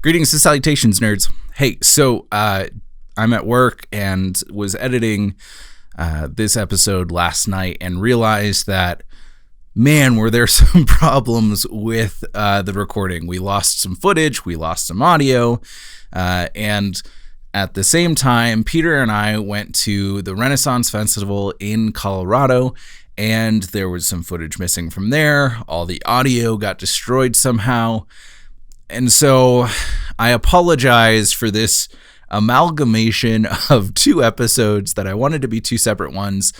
Greetings and salutations, nerds. Hey, so I'm at work and was editing this episode last night and realized that, man, were there some problems with the recording. We lost some footage, we lost some audio, and at the same time, Peter and I went to the Renaissance Festival in Colorado, and there was some footage missing from there. All the audio got destroyed somehow. And so I apologize for this amalgamation of two episodes that I wanted to be two separate ones.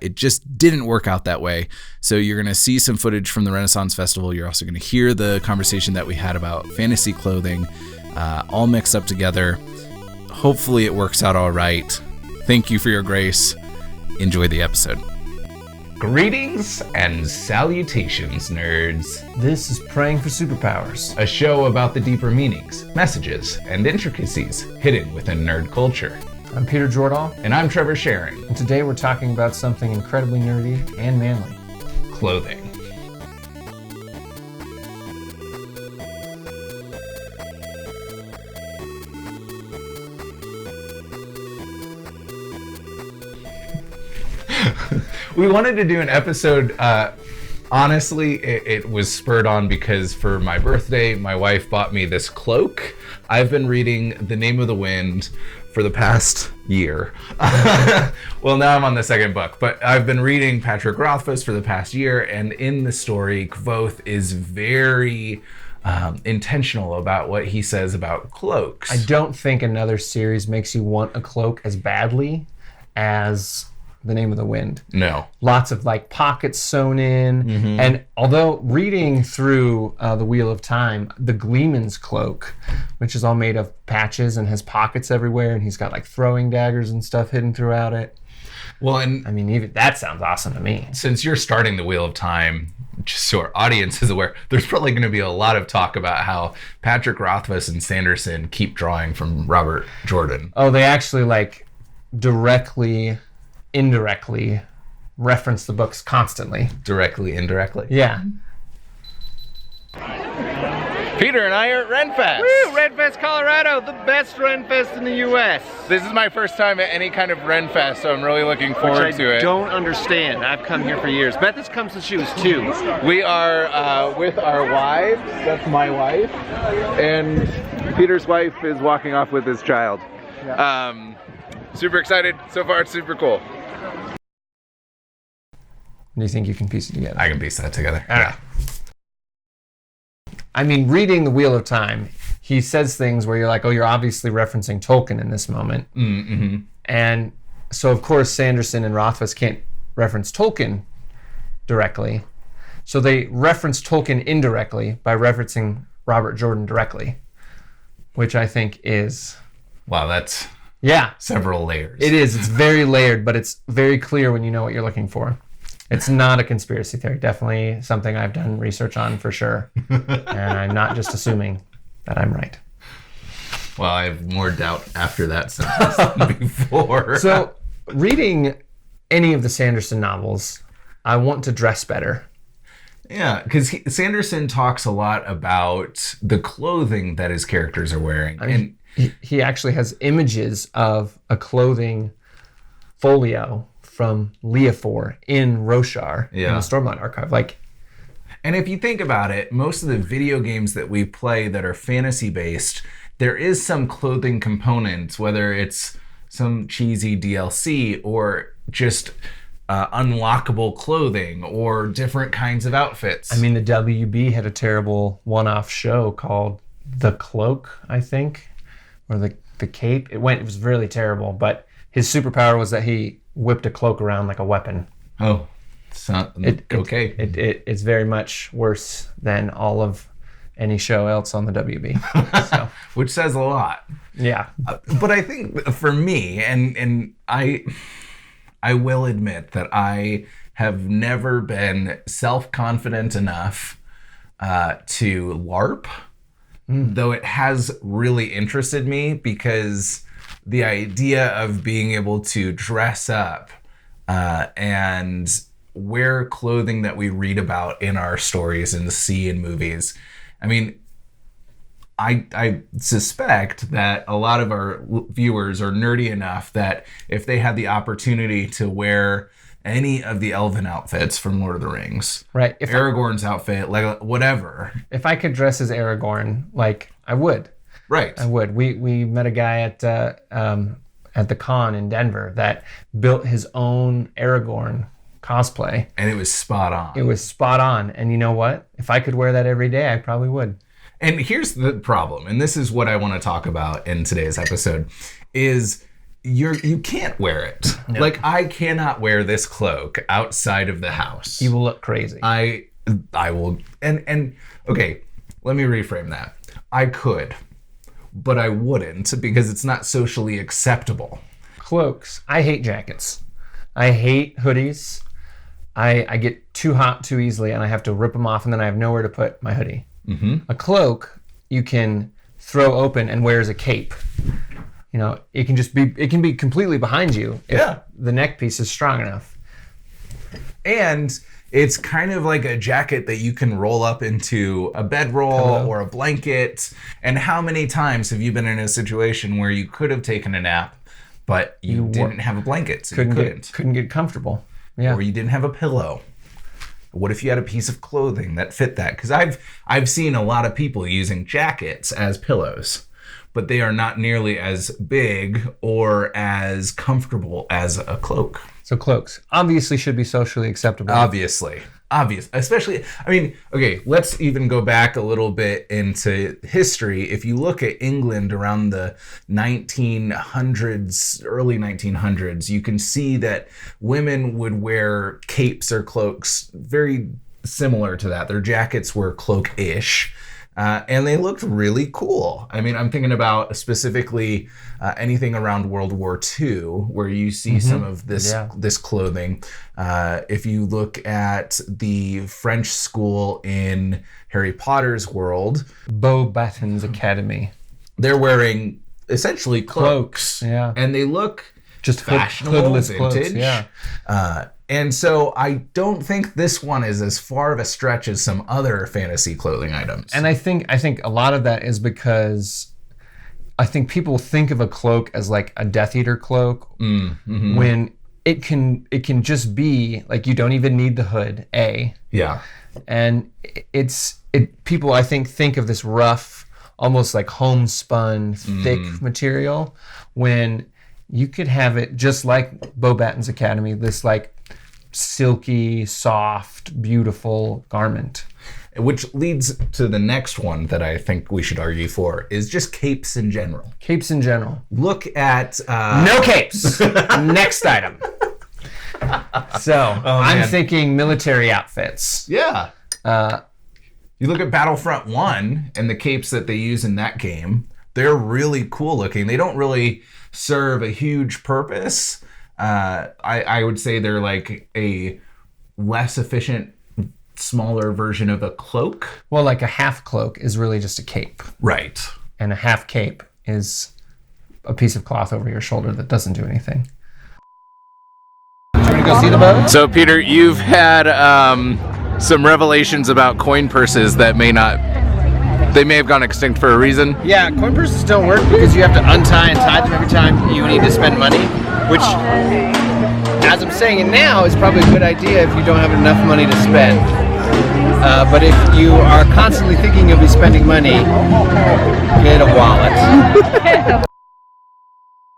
It just didn't work out that way. So you're going to see some footage from the Renaissance Festival. You're also going to hear the conversation that we had about fantasy clothing, all mixed up together. Hopefully it works out all right. Thank you for your grace. Enjoy the episode. Greetings and salutations, nerds. This is Praying for Superpowers, A show about the deeper meanings, messages, and intricacies hidden within nerd culture. I'm Peter Jordahl, And I'm Trevor Sharon. and today we're talking about something incredibly nerdy and manly. Clothing. We wanted to do an episode, honestly, it was spurred on because for my birthday, my wife bought me this cloak. I've been reading The Name of the Wind for the past year. Well, now I'm on the second book, but I've been reading Patrick Rothfuss for the past year, and in the story, Kvothe is very intentional about what he says about cloaks. I don't think another series makes you want a cloak as badly as The Name of the Wind. No. Lots of like pockets sewn in. And although reading through The Wheel of Time, the Gleeman's cloak, which is all made of patches and has pockets everywhere, and he's got like throwing daggers and stuff hidden throughout it. Well, and I mean, even that sounds awesome to me. since you're starting the Wheel of Time, just so our audience is aware, there's probably going to be a lot of talk about how Patrick Rothfuss and Sanderson keep drawing from Robert Jordan. Oh, they actually like directly, indirectly reference the books constantly. Directly, indirectly. Yeah. Peter and I are at RenFest. Woo! RenFest, Colorado, the best RenFest in the U.S. This is my first time at any kind of RenFest, so I'm really looking forward Which to I it. don't understand. I've come here for years. Beth has come since she was 2. We are with our wives. That's my wife. And Peter's wife is walking off with his child. Super excited. So far, it's super cool. Do you think you can piece it together? I can piece that together. Yeah. I mean, reading The Wheel of Time, he says things where you're like, oh, you're obviously referencing Tolkien in this moment. Mm-hmm. And so, of course, Sanderson and Rothfuss can't reference Tolkien directly. So they reference Tolkien indirectly by referencing Robert Jordan directly, which I think is... Wow, that's Yeah, several layers. it is. It's very layered, but it's very clear when you know what you're looking for. It's not a conspiracy theory. Definitely something I've done research on for sure. And I'm not just assuming that I'm right. Well, I have more doubt after that sentence than before. So, reading any of the Sanderson novels, I want to dress better. Yeah, because Sanderson talks a lot about the clothing that his characters are wearing. I mean, he actually has images of a clothing folio from Leofor in Roshar in the Stormlight Archive. And if you think about it, most of the video games that we play that are fantasy-based, there is some clothing components, whether it's some cheesy DLC or just unlockable clothing or different kinds of outfits. I mean, the WB had a terrible one-off show called The Cloak, I think, or the Cape. It was really terrible, but his superpower was that he whipped a cloak around like a weapon. Oh, it's not okay. It's very much worse than all of any show else on the WB. So, Which says a lot. yeah. But I think for me, and I will admit that I have never been self-confident enough to LARP, though it has really interested me because the idea of being able to dress up and wear clothing that we read about in our stories and see in movies. I mean, I suspect that a lot of our viewers are nerdy enough that if they had the opportunity to wear any of the elven outfits from Lord of the Rings, right? Aragorn's outfit, like whatever. If I could dress as Aragorn, like I would. Right. I would. We met a guy at the con in Denver that built his own Aragorn cosplay. And it was spot on. It was spot on. And you know what? If I could wear that every day, I probably would. And here's the problem, and this is what I want to talk about in today's episode, is you can't wear it. No. Like, I cannot wear this cloak outside of the house. You will look crazy. I will, and okay, let me reframe that. I could, but I wouldn't because it's not socially acceptable. Cloaks. I hate jackets. I hate hoodies. I get too hot too easily, and I have to rip them off, and then I have nowhere to put my hoodie. Mm-hmm. A cloak you can throw open and wear as a cape. You know, it can be completely behind you if the neck piece is strong enough. And it's kind of like a jacket that you can roll up into a bedroll or a blanket. And how many times have you been in a situation where you could have taken a nap, but you didn't have a blanket, so couldn't get comfortable. Yeah. Or you didn't have a pillow. What if you had a piece of clothing that fit that? Because I've seen a lot of people using jackets as pillows, but they are not nearly as big or as comfortable as a cloak. So cloaks obviously should be socially acceptable. Obviously. Especially, I mean, okay, let's even go back a little bit into history. If you look at England around the 1900s, early 1900s, you can see that women would wear capes or cloaks very similar to that. Their jackets were cloak-ish. And they looked really cool. I mean, I'm thinking about specifically anything around World War II, where you see some of this clothing. If you look at the French school in Harry Potter's world, Beauxbaton's Academy, they're wearing essentially cloaks. Yeah, and they look just fashionable, hoodless vintage. Cloaks, yeah. And so I don't think this one is as far of a stretch as some other fantasy clothing items. And I think a lot of that is because I think people think of a cloak as like a Death Eater cloak when it can just be like you don't even need the hood. Yeah. And people I think of this rough, almost like homespun, thick material when you could have it just like Beauxbaton's Academy, this like silky, soft, beautiful garment. Which leads to the next one that I think we should argue for is just capes in general. Capes in general. Look at... No capes! Next item. So, I'm thinking military outfits. Yeah. You look at Battlefront 1 and the capes that they use in that game, they're really cool looking. They don't really serve a huge purpose. I would say they're like a less efficient, smaller version of a cloak. Well, like a half cloak is really just a cape. Right. And a half cape is a piece of cloth over your shoulder that doesn't do anything. Do you want to go see the boat? So, Peter, you've had some revelations about coin purses that may have gone extinct for a reason. Yeah, coin purses don't work because you have to untie and tie them every time you need to spend money, which, as I'm saying it now, is probably a good idea if you don't have enough money to spend. But if you are constantly thinking you'll be spending money, get a wallet.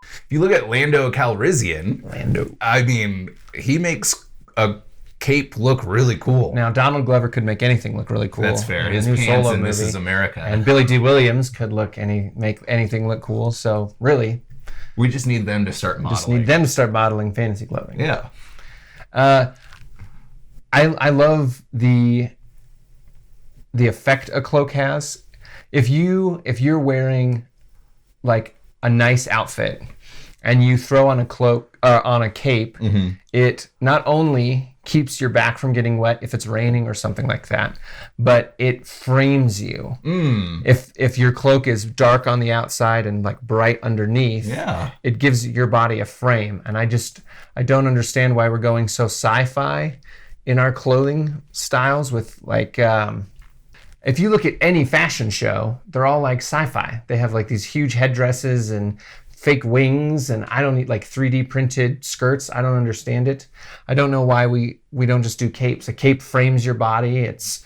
If you look at Lando Calrissian, I mean, he makes a cape look really cool. Now, Donald Glover could make anything look really cool. That's fair. His His new pants Solo in movie. This Is America. And Billy D. Williams could make anything look cool. So really, we just need them to start modeling. Just need them to start modeling fantasy clothing. Yeah. I love the effect a cloak has. If you're wearing like a nice outfit and you throw on a cloak or on a cape, it not only keeps your back from getting wet if it's raining or something like that, but it frames you. If your cloak is dark on the outside and like bright underneath, it gives your body a frame. And I don't understand why we're going so sci-fi in our clothing styles with like if you look at any fashion show, they're all like Sci-Fi. They have like these huge headdresses and fake wings, and I don't need like 3D printed skirts. I don't understand it. I don't know why we don't just do capes. A cape frames your body. It's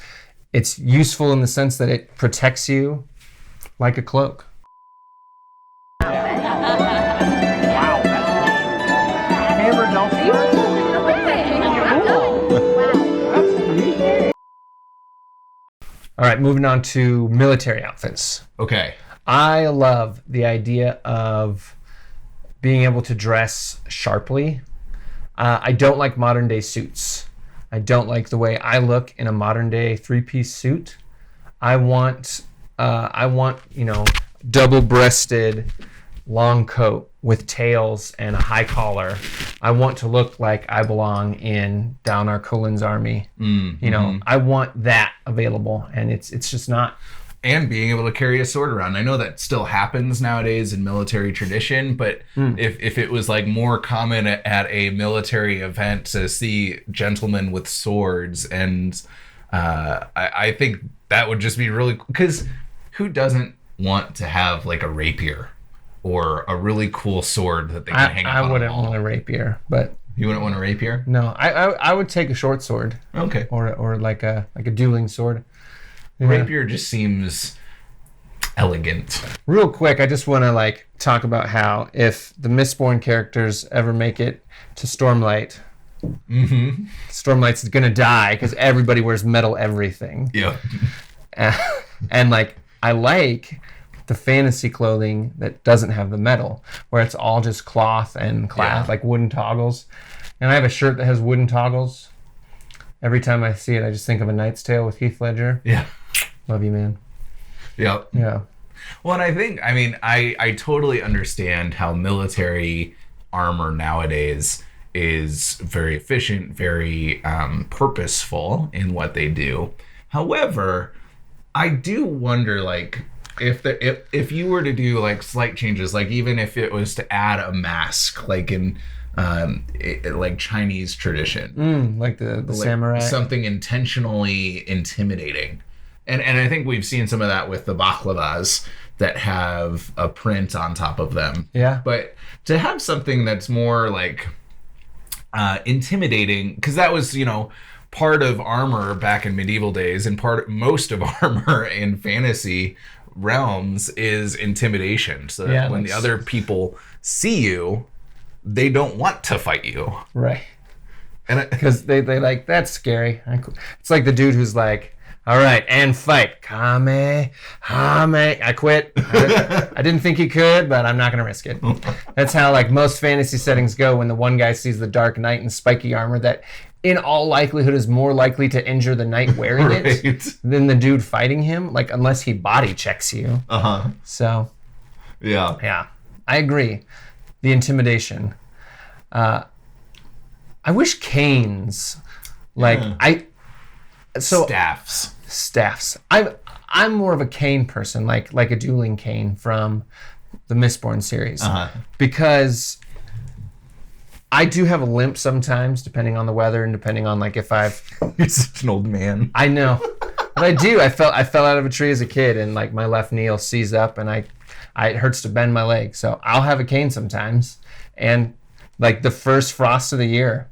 useful in the sense that it protects you like a cloak. All right, moving on to military outfits. Okay. I love the idea of being able to dress sharply. I don't like modern day suits. I don't like the way I look in a modern day 3-piece suit. I want, double-breasted long coat with tails and a high collar. I want to look like I belong in Downar Cullen's army. I want that available, and it's just not. And being able to carry a sword around. I know that still happens nowadays in military tradition, but if it was like more common at a military event to see gentlemen with swords, and I think that would just be really, because who doesn't want to have like a rapier or a really cool sword that they can hang up on? I wouldn't want a rapier, but you wouldn't want a rapier? No, I would take a short sword. Okay. Or like a dueling sword. Yeah. Rapier just seems elegant. Real quick, I just want to talk about how if the Mistborn characters ever make it to Stormlight, Stormlight's gonna die because everybody wears metal everything. Yeah. And I like the fantasy clothing that doesn't have the metal, where it's all just cloth and like wooden toggles. And I have a shirt that has wooden toggles. Every time I see it, I just think of A Knight's Tale with Heath Ledger. Yeah. Love you, man. Yep. Yeah. Well, and I totally understand how military armor nowadays is very efficient, very purposeful in what they do. However, I do wonder, if you were to do slight changes, even if it was to add a mask, in Chinese tradition, like the samurai, something intentionally intimidating. And I think we've seen some of that with the baklavas that have a print on top of them. Yeah. But to have something that's more intimidating, because that was, part of armor back in medieval days, and most of armor in fantasy realms is intimidation. So that when the other people see you, they don't want to fight you. Right. And because they that's scary. It's like the dude who's like, all right, and fight. Kame. I quit. I didn't think he could, but I'm not going to risk it. That's how most fantasy settings go when the one guy sees the Dark Knight in spiky armor that in all likelihood is more likely to injure the knight wearing it than the dude fighting him, unless he body checks you. Uh-huh. So. Yeah. Yeah. I agree. The intimidation. I wish canes, staffs. I'm more of a cane person, like a dueling cane from the Mistborn series, because I do have a limp sometimes, depending on the weather and depending on if I've. You're such an old man. I know, but I do. I fell out of a tree as a kid, and my left knee will seize up, and it hurts to bend my leg. So I'll have a cane sometimes, and the first frost of the year.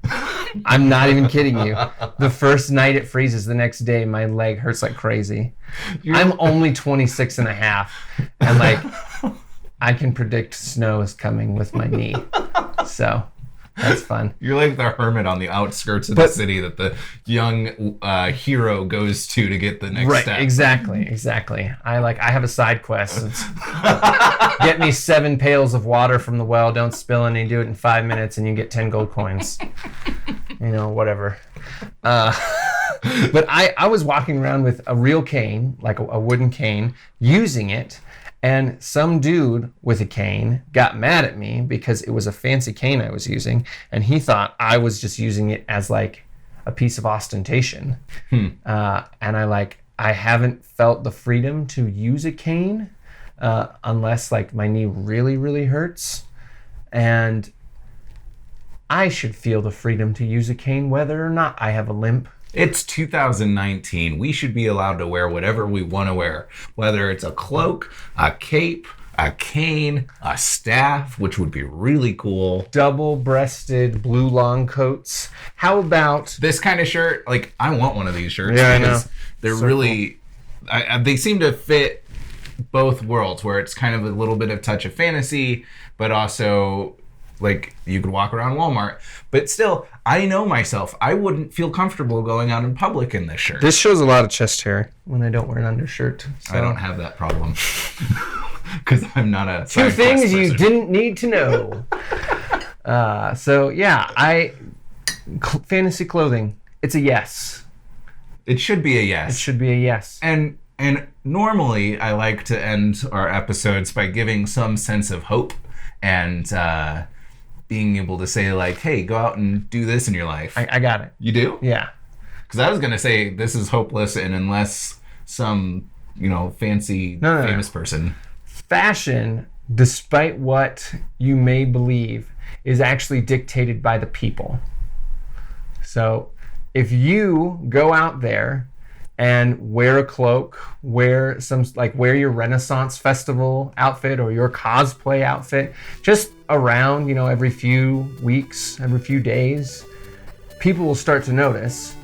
I'm not even kidding you. The first night it freezes, the next day my leg hurts like crazy. I'm only 26 and a half, and I can predict snow is coming with my knee. So that's fun. You're like the hermit on the outskirts of the city that the young hero goes to get the next step. Exactly. I have a side quest. It's get me 7 pails of water from the well, don't spill any, do it in 5 minutes, and you get 10 gold coins. Whatever. But I was walking around with a real cane, a wooden cane, using it, and some dude with a cane got mad at me because it was a fancy cane I was using, and he thought I was just using it as a piece of ostentation. And I haven't felt the freedom to use a cane unless my knee really, really hurts. And I should feel the freedom to use a cane whether or not I have a limp. It's 2019. We should be allowed to wear whatever we want to wear, whether it's a cloak, a cape, a cane, a staff, which would be really cool. Double-breasted blue long coats. How about This kind of shirt, like, I want one of these shirts. Yeah, I know. They're So really, they seem to fit both worlds, where it's kind of a little bit of touch of fantasy, but also, like, you could walk around Walmart. But still, I know myself. I wouldn't feel comfortable going out in public in this shirt. This shows a lot of chest hair when I don't wear an undershirt. So. I don't have that problem. Because I'm not a Two things you didn't need to know. So yeah, fantasy clothing. It's a yes. It should be a yes. It should be a yes. And normally I like to end our episodes by giving some sense of hope and being able to say, like, hey, go out and do this in your life. I got it. You do? Yeah. Because I was gonna say this is hopeless, and unless some fancy famous person. Fashion, despite what you may believe, is actually dictated by the people. So if you go out there and wear a cloak, wear your Renaissance festival outfit or your cosplay outfit, just around, every few weeks, every few days, people will start to notice.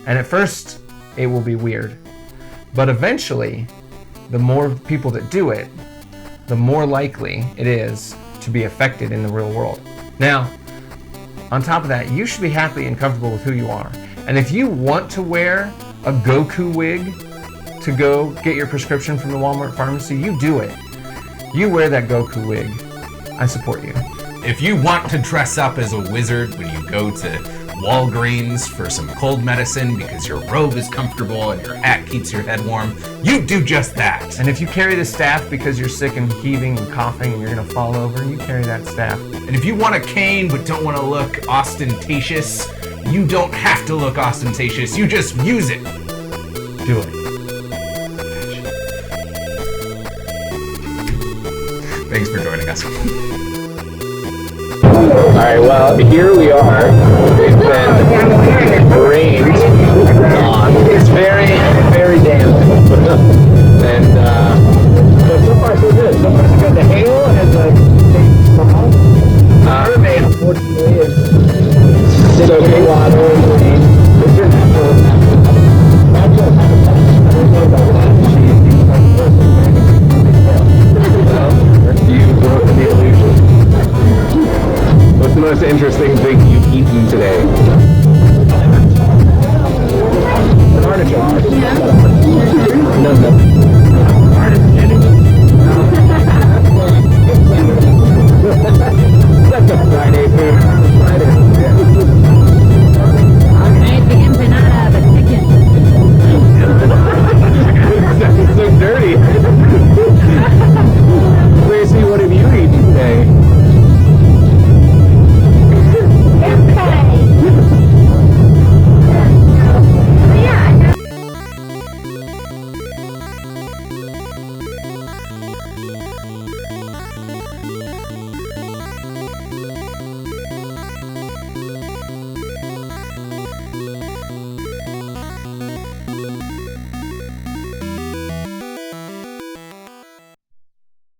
And at first, it will be weird. But eventually, the more people that do it, the more likely it is to be affected in the real world. Now, on top of that, you should be happy and comfortable with who you are. And if you want to wear a Goku wig to go get your prescription from the Walmart pharmacy, you do it. You wear that Goku wig. I support you. If you want to dress up as a wizard when you go to Walgreens for some cold medicine because your robe is comfortable and your hat keeps your head warm, you do just that. And if you carry the staff because you're sick and heaving and coughing and you're gonna fall over, you carry that staff. And if you want a cane but don't want to look ostentatious, you don't have to look ostentatious, you just use it. Do it. Thanks for joining us. Alright, well, here we are. We've been rained on. It's very, very damp. And, but so far so good. So far so good. The hail has mermaid, unfortunately, is soaking water and rain. It's your natural habitat. I don't know about that. You broke the illusion. What's the most interesting thing you've eaten today? An artichoke. No.